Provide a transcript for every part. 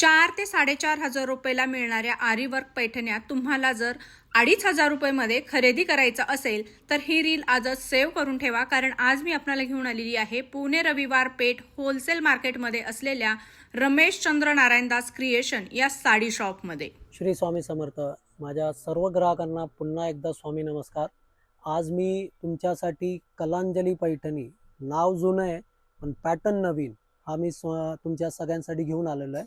4 ते 4,500 रुपयाला मिळणाऱ्या आरी वर्क पैठण्या तुम्हाला जर 2,500 रुपयामध्ये खरेदी करायचं असेल तर ही रील आजच सेव्ह करून ठेवा, कारण आज मी आपल्याला घेऊन आलेली आहे पुणे रविवार पेठ होलसेल मार्केटमध्ये असलेल्या रमेश चंद्र नारायणदास क्रिएशन या साडी शॉपमध्ये. श्री स्वामी समर्थ. माझ्या सर्व ग्राहकांना पुन्हा एकदा स्वामी नमस्कार. आज मी तुमच्यासाठी कलांजली पैठणी, नाव जुनं आहे पण पॅटर्न नवीन, हा मी तुमच्या सगळ्यांसाठी घेऊन आलेलो आहे.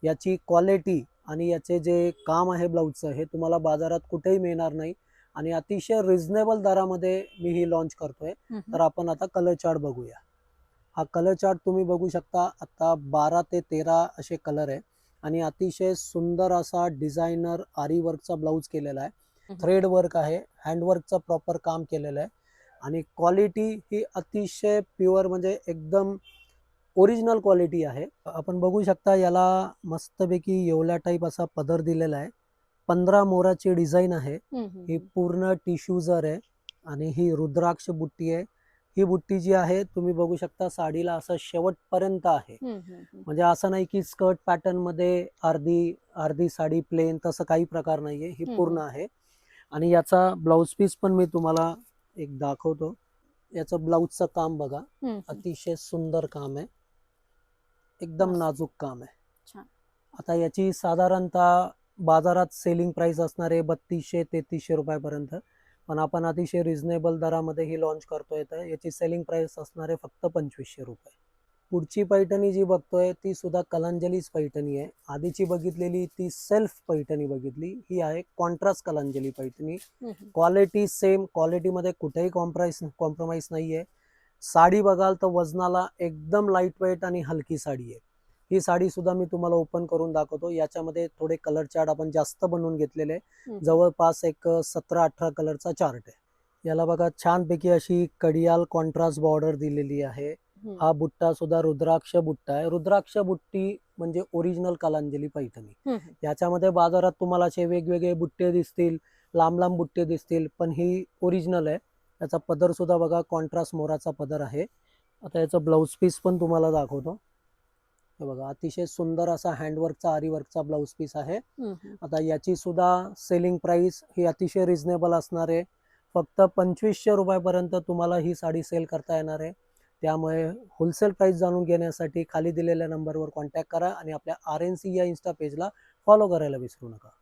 याची क्वालिटी आणि याचे जे काम आहे ब्लाऊजचं, हे तुम्हाला बाजारात कुठेही मिळणार नाही आणि अतिशय रिझनेबल दरामध्ये मी ही लॉन्च करतोय. तर आपण आता कलर चार्ट बघूया. हा कलर चार्ट तुम्ही बघू शकता. आता 12 ते 13 असे कलर आहे आणि अतिशय सुंदर असा डिझायनर आरी वर्कचा ब्लाऊज केलेला आहे. थ्रेड वर्क आहे, हँडवर्कचं प्रॉपर काम केलेलं आहे आणि क्वालिटी ही अतिशय प्युअर, म्हणजे एकदम ओरिजिनल क्वालिटी आहे. आपण बघू शकता याला मस्तपैकी येवला टाईप असा पदर दिलेला आहे. 15 मोराची डिझाईन आहे. ही पूर्ण टिश्यूजर आहे आणि ही रुद्राक्ष बुट्टी आहे. ही बुट्टी जी आहे तुम्ही बघू शकता साडीला असं शेवटपर्यंत आहे. म्हणजे असं नाही की स्कर्ट पॅटर्न मध्ये अर्धी साडी प्लेन, तसं काही प्रकार नाहीये. ही पूर्ण आहे आणि याचा ब्लाउज पीस पण मी तुम्हाला एक दाखवतो. याचं ब्लाउजचं काम बघा, अतिशय सुंदर काम आहे, एकदम नाजूक काम आहे. आता याची साधारणतः बाजारात सेलिंग प्राइस असणार आहे 3200-3300 रुपयापर्यंत, पण आपण अतिशय रिझनेबल दरामध्ये ही लॉन्च करतोय. तर याची सेलिंग प्राइस असणार आहे फक्त 2500 रुपये. पुढची पैठणी जी बघतोय ती सुद्धा कलांजलीच पैठणी आहे. आधीची बघितलेली ती सेल्फ पैठणी बघितली, ही आहे contrast Kalanjali Paithani. Quality same, क्वालिटीमध्ये कुठेही कॉम्प्रोमाइज नाहीये. साडी बघाल तर वजनाला एकदम लाईट वेट आणि हलकी साडी आहे. ही साडी सुद्धा मी तुम्हाला ओपन करून दाखवतो. याच्यामध्ये थोडे कलर चार्ट आपण जास्त बनवून घेतलेले, जवळपास एक 17-18 कलरचा चार्ट आहे. याला बघा छानपैकी अशी कडियाल कॉन्ट्रास्ट बॉर्डर दिलेली आहे. हा बुट्टा सुद्धा रुद्राक्ष बुट्टा आहे. रुद्राक्ष बुट्टी म्हणजे ओरिजिनल कलांजली पैठणी. याच्यामध्ये बाजारात तुम्हाला असे वेगवेगळे बुट्टे दिसतील, लांब लांब बुट्टे दिसतील, पण ही ओरिजिनल आहे. याचा पदर सुद्धा बघा कॉन्ट्रास्ट मोराचा पदर आहे. आता याचा ब्लाउज पीस पण तुम्हाला दाखवतो. हे बघा अतिशय सुंदर असा हँडवर्कचा आरीवर्कचा ब्लाउज पीस आहे. आता याची सुद्धा सेलिंग प्राइस ही अतिशय रिझनेबल असणार आहे. फक्त 2500 रुपयापर्यंत तुम्हाला ही साडी सेल करता येणार आहे. त्यामुळे होलसेल प्राइस जाणून घेण्यासाठी खाली दिलेल्या नंबरवर कॉन्टॅक्ट करा आणि आपल्या RNC या इन्स्टा पेजला फॉलो करायला विसरू नका.